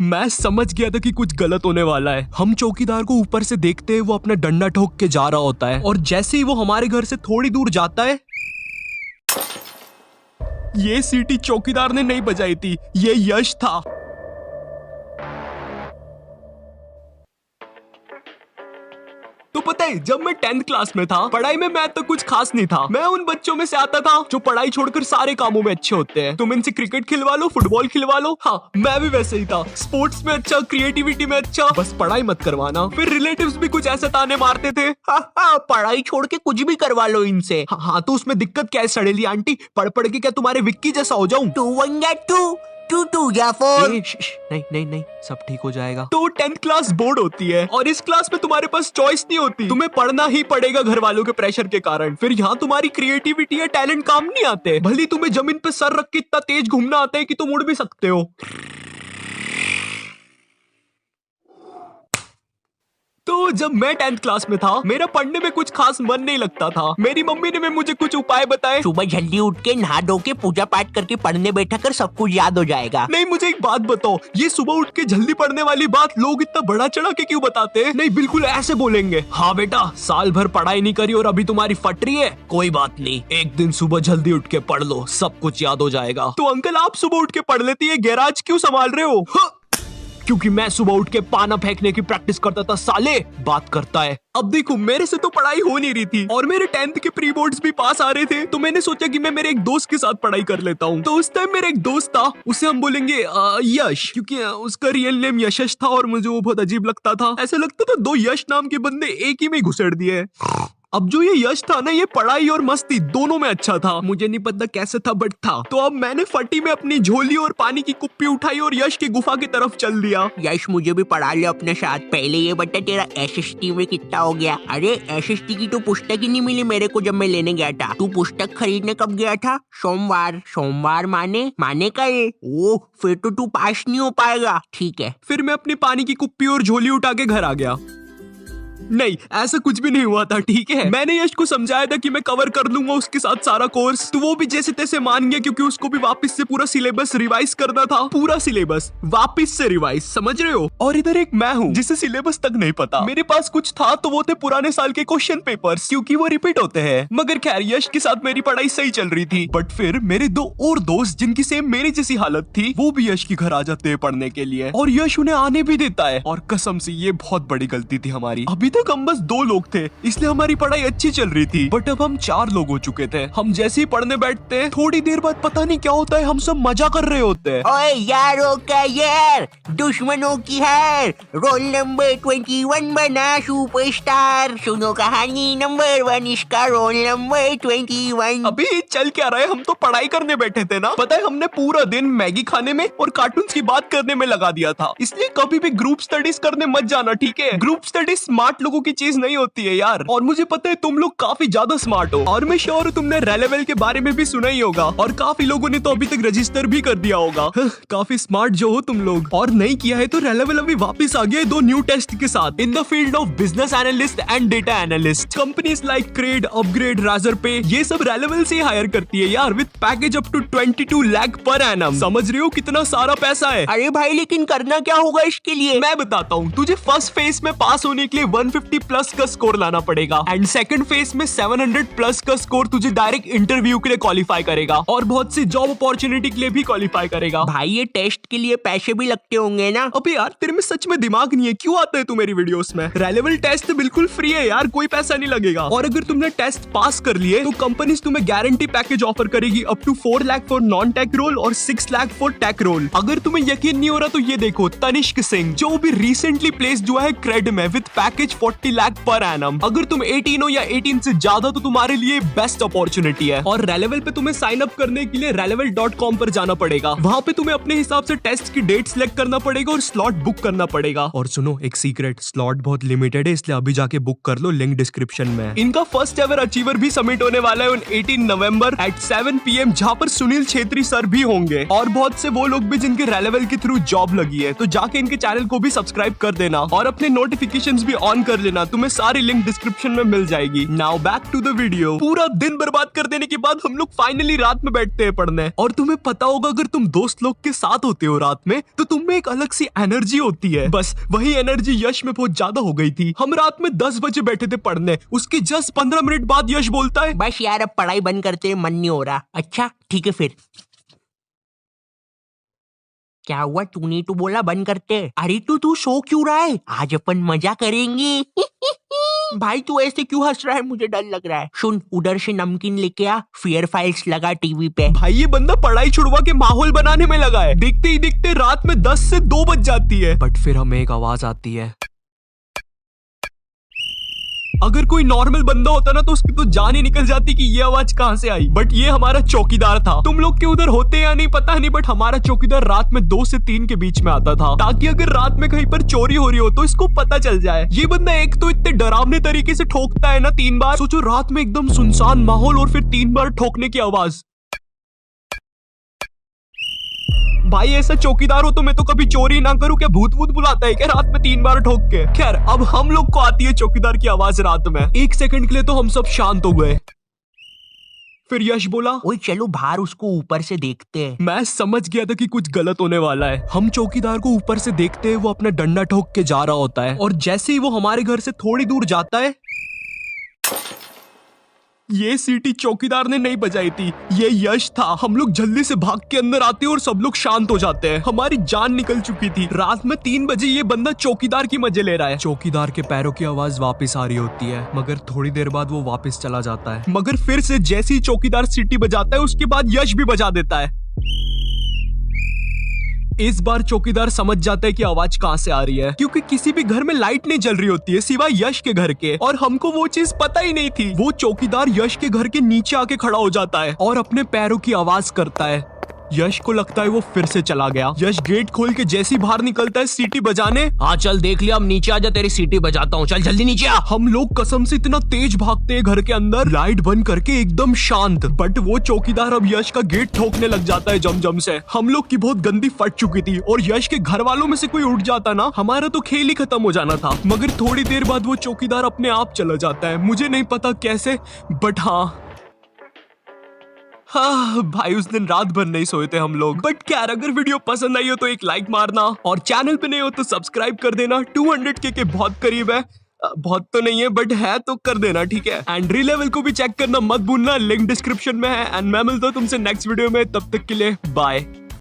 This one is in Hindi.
मैं समझ गया था कि कुछ गलत होने वाला है। हम चौकीदार को ऊपर से देखते हैं, वो अपना डंडा ठोक के जा रहा होता है और जैसे ही वो हमारे घर से थोड़ी दूर जाता है, ये सीटी चौकीदार ने नहीं बजाई थी, ये यश था। तो पता है, जब मैं 10th क्लास में था, पढ़ाई में मैं तो कुछ खास नहीं था। मैं उन बच्चों में से आता था जो पढ़ाई छोड़कर सारे कामों में अच्छे होते हैं। तुम इनसे क्रिकेट खिलवा लो, फुटबॉल खिलवा लो, हाँ मैं भी वैसे ही था। स्पोर्ट्स में अच्छा, क्रिएटिविटी में अच्छा, बस पढ़ाई मत करवाना। फिर रिलेटिव्स भी कुछ ऐसे ताने मारते थे, हाँ पढ़ाई छोड़ के कुछ भी करवा लो इनसे। हाँ तो उसमें दिक्कत क्या है सड़ेली आंटी, पढ़ पढ़ के क्या तुम्हारे विक्की जैसा हो जाऊं? 2 1 get 2 2 2 या 4। नहीं, सब ठीक हो जाएगा। तो 10th क्लास बोर्ड होती है और इस क्लास में तुम्हारे पास चॉइस नहीं होती, तुम्हें पढ़ना ही पड़ेगा घर वालों के प्रेशर के कारण। फिर यहाँ तुम्हारी क्रिएटिविटी या टैलेंट काम नहीं आते। भले तुम्हें जमीन पे सर रख के इतना तेज घूमना आता है कि तुम उड़ भी सकते हो। तो जब मैं 10th क्लास में था, मेरा पढ़ने में कुछ खास मन नहीं लगता था। मेरी मम्मी ने मुझे कुछ उपाय बताए। सुबह जल्दी उठ के नहा धो के पूजा पाठ करके पढ़ने बैठा कर, सब कुछ याद हो जाएगा। नहीं, मुझे एक बात बताओ, ये सुबह उठ के जल्दी पढ़ने वाली बात लोग इतना बड़ा चढ़ा के क्यों बताते हैं? नहीं, बिल्कुल ऐसे बोलेंगे, हाँ बेटा साल भर पढ़ाई नहीं करी और अभी तुम्हारी फट रही है, कोई बात नहीं, एक दिन सुबह जल्दी उठ के पढ़ लो, सब कुछ याद हो जाएगा। तो अंकल आप सुबह उठ के पढ़ लेती है, गैराज क्यों संभाल रहे हो? क्योंकि मैं सुबह उठ के पाना फेंकने की प्रैक्टिस करता था साले, बात करता है। अब देखो, मेरे से तो पढ़ाई हो नहीं रही थी और मेरे 10th के प्री बोर्ड्स भी पास आ रहे थे, तो मैंने सोचा कि मैं मेरे एक दोस्त के साथ पढ़ाई कर लेता हूँ। तो उस टाइम मेरा एक दोस्त था, उसे हम बोलेंगे यश, क्योंकि उसका रियल नेम यशश था और मुझे वो बहुत अजीब लगता था। ऐसा लगता था 2 यश नाम के बंदे एक ही में घुसेड़ दिए। अब जो ये यश था ना, ये पढ़ाई और मस्ती दोनों में अच्छा था। मुझे नहीं पता कैसे था, बट था। तो अब मैंने फटी में अपनी झोली और पानी की कुप्पी उठाई और यश की गुफा की तरफ चल दिया। यश मुझे भी पढ़ा ले अपने साथ। पहले ये बता, तेरा एसएसटी में कितना हो गया? अरे एसएसटी की तो पुस्तक ही नहीं मिली मेरे को जब मैं लेने गया था। तू पुस्तक खरीदने कब गया था? सोमवार माने कल। ओह, फिर तो तू पास नहीं हो पाएगा। ठीक है। फिर मैं अपनी पानी की कुप्पी और झोली उठा के घर आ गया। नहीं, ऐसा कुछ भी नहीं हुआ था, ठीक है। मैंने यश को समझाया था कि मैं कवर कर लूंगा उसके साथ सारा कोर्स, तो वो भी जैसे तैसे मान गया, क्योंकि उसको भी वापस से पूरा सिलेबस रिवाइज करना था। पूरा सिलेबस वापस से रिवाइज, समझ रहे हो? और इधर एक मैं हूँ जिसे सिलेबस तक नहीं पता। मेरे पास कुछ था तो वो थे पुराने साल के क्वेश्चन पेपर्स, क्योंकि वो रिपीट होते हैं। मगर खैर, यश के साथ मेरी पढ़ाई सही चल रही थी। बट फिर मेरे 2 और दोस्त, जिनकी सेम मेरी जैसी हालत थी, वो भी यश के घर आ जाते हैं पढ़ने के लिए, और यश उन्हें आने भी देता है। और कसम से ये बहुत बड़ी गलती थी हमारी। अभी तक हम बस 2 लोग थे, इसलिए हमारी पढ़ाई अच्छी चल रही थी। बट अब हम 4 लोग हो चुके थे। हम जैसे ही पढ़ने बैठते हैं, थोड़ी देर बाद पता नहीं क्या होता है, हम सब मजा कर रहे होते हैं। ओए यारों का यार, दुश्मनों की हार, रोल नंबर 21 बना सुपरस्टार। सुनो कहानी नंबर 1, इसका रोल नंबर 21। अभी चल क्या रहा है, हम तो पढ़ाई करने बैठे थे ना। पता है, हमने पूरा दिन मैगी खाने में और कार्टून्स की बात करने में लगा दिया था। इसलिए कभी भी ग्रुप स्टडीज करने मत जाना, ठीक है? ग्रुप स्टडीज स्मार्ट लोगों की चीज नहीं होती है यार। और मुझे पता है तुम लोग काफी ज्यादा स्मार्ट हो, और मैं श्योर हूँ तुमने रेलेवल के बारे में भी सुना ही होगा, और काफी लोगों ने तो अभी तक रजिस्टर भी कर दिया होगा। काफी स्मार्ट जो हो तुम लोग। और नहीं किया है तो रेलेवल अभी वापस आ गया 2 न्यू टेस्ट के साथ in the field of business analyst and data analyst. Companies like Cred, upGrad, Razorpay, ये सब रेलेवल से हायर करती है यार, with package up to 22 lakh per annum. समझ रहे हो कितना सारा पैसा है? अरे भाई, लेकिन करना क्या होगा इसके लिए? मैं बताता हूँ। तुझे फर्स्ट फेज में पास होने के लिए 150 प्लस का स्कोर लाना पड़ेगा, एंड सेकंड फेज में 700 प्लस का स्कोर तुझे डायरेक्ट इंटरव्यू के लिए क्वालिफाई करेगा, और बहुत सी जॉब अपॉर्चुनिटी के लिए भी क्वालिफाई करेगा। भाई, ये टेस्ट के लिए पैसे भी लगते होंगे ना? अबे यार, तेरे में सच में दिमाग नहीं है? क्यों आता है तू मेरी वीडियोस में? रेलेवल टेस्ट बिल्कुल फ्री है यार, कोई पैसा नहीं लगेगा। और अगर तुमने टेस्ट पास कर लिए तो कंपनीज तुम्हें गारंटी पैकेज ऑफर करेगी up to 4 lakh for non tech role और 6 लाख फॉर टेक रोल। अगर तुम्हें यकीन नहीं हो रहा तो ये देखो, तनिष्क सिंह जो भी रिसेंटली प्लेस्ड हुआ है क्रेड में with package 40 lakh per annum. अगर तुम 18 हो या 18 से ज्यादा तो तुम्हारे लिए बेस्ट अपॉर्चुनिटी है। और रेलेवल पे तुम्हें साइन अप करने के लिए relevil.com पर जाना पड़ेगा। वहाँ पे तुम्हें अपने हिसाब से टेस्ट की डेट सिलेक्ट करना पड़ेगा और स्लॉट बुक करना पड़ेगा। और सुनो, एक सीक्रेट, स्लॉट बहुत लिमिटेड है, इसलिए अभी जाके बुक कर लो, लिंक डिस्क्रिप्शन में। इनका फर्स्ट एवर अचीवर भी सबमिट होने वाला है 18 नवंबर एट 7 PM, जहाँ पर सुनील छेत्री सर भी होंगे, और बहुत से वो लोग भी जिनके रेलेवल के थ्रू जॉब लगी है। तो जाके इनके चैनल को भी सब्सक्राइब कर देना और अपने नोटिफिकेशंस भी ऑन कर लेना, तुम्हें सारी लिंक डिस्क्रिप्शन में मिल जाएगी। Now back to the video. पूरा दिन बर्बाद कर देने के बाद हम लोग फाइनली रात में बैठते हैं पढ़ने। और तुम्हें पता होगा अगर तुम दोस्त लोग के साथ होते हो रात में तो तुम में एक अलग सी एनर्जी होती है। बस वही एनर्जी यश में बहुत ज्यादा हो गई थी। हम रात में 10 बजे बैठे थे पढ़ने, उसके जस्ट 15 मिनट बाद यश बोलता है बस यार अब पढ़ाई बंद करते, मन नहीं हो रहा। अच्छा ठीक है फिर। क्या हुआ, तूने तो बोला बंद करते। अरे तू सो क्यों रहा है, आज अपन मजा करेंगे। भाई तू ऐसे क्यों हंस रहा है, मुझे डर लग रहा है। सुन उधर से नमकीन लेके आ, फियर फाइल्स लगा टीवी पे। भाई ये बंदा पढ़ाई छुड़वा के माहौल बनाने में लगा है। देखते ही देखते रात में 10 से 2 बज जाती है। बट फिर हमें एक आवाज आती है। अगर कोई नॉर्मल बंदा होता ना तो उसकी तो जान ही निकल जाती कि ये आवाज कहां से आई। बट ये हमारा चौकीदार था। तुम लोग के उधर होते या नहीं पता नहीं, बट हमारा चौकीदार रात में 2 से 3 के बीच में आता था, ताकि अगर रात में कहीं पर चोरी हो रही हो तो इसको पता चल जाए। ये बंदा एक तो इतने डरावने तरीके से ठोकता है ना 3 बार। सोचो रात में एकदम सुनसान माहौल और फिर 3 बार ठोकने की आवाज। भाई ऐसा चौकीदार हो तो मैं तो कभी चोरी ना करूं। क्या भूत वूत बुलाता है क्या रात में 3 बार ठोक के। खैर अब हम लोग को आती है चौकीदार की आवाज रात में। 1 सेकंड के लिए तो हम सब शांत हो गए। फिर यश बोला ओए चलो बाहर उसको ऊपर से देखते हैं। मैं समझ गया था कि कुछ गलत होने वाला है। हम चौकीदार को ऊपर से देखते हैं, वो अपना डंडा ठोक के जा रहा होता है और जैसे ही वो हमारे घर से थोड़ी दूर जाता है, ये सीटी चौकीदार ने नहीं बजाई थी, ये यश था। हम लोग जल्दी से भाग के अंदर आते हैं और सब लोग शांत हो जाते हैं। हमारी जान निकल चुकी थी। रात में 3 बजे ये बंदा चौकीदार की मजे ले रहा है। चौकीदार के पैरों की आवाज वापस आ रही होती है, मगर थोड़ी देर बाद वो वापस चला जाता है। मगर फिर से जैसे ही चौकीदार सीटी बजाता है उसके बाद यश भी बजा देता है। इस बार चौकीदार समझ जाता है कि आवाज कहां से आ रही है, क्योंकि किसी भी घर में लाइट नहीं जल रही होती है सिवाय यश के घर के, और हमको वो चीज पता ही नहीं थी। वो चौकीदार यश के घर के नीचे आके खड़ा हो जाता है और अपने पैरों की आवाज करता है। यश को लगता है वो फिर से चला गया। यश गेट खोल के जैसे ही बाहर निकलता है सीटी बजाने। हाँ चल देख लिया, अब नीचे आजा, तेरी सीटी बजाता हूँ, चल जल्दी नीचे आ। हम लोग कसम से इतना तेज भागते हैं घर के अंदर, लाइट बंद करके एकदम शांत। बट वो चौकीदार अब यश का गेट ठोकने लग जाता है जम से। हम लोग की बहुत गंदी फट चुकी थी और यश के घर वालों में से कोई उठ जाता ना, हमारा तो खेल ही खत्म हो जाना था। मगर थोड़ी देर बाद वो चौकीदार अपने आप चला जाता है, मुझे नहीं पता कैसे, बट हाँ भाई उस दिन रात भर नहीं सोए थे हम लोग। बट क्या अगर वीडियो पसंद आई हो तो एक लाइक मारना और चैनल पे नहीं हो तो सब्सक्राइब कर देना। 200K के बहुत करीब है, बहुत तो नहीं है बट है तो कर देना, ठीक है। एंड री-लेवल को भी चेक करना मत भूलना, लिंक डिस्क्रिप्शन में है। एंड मैं मिलता हूँ तुमसे नेक्स्ट वीडियो में, तब तक के लिए बाय।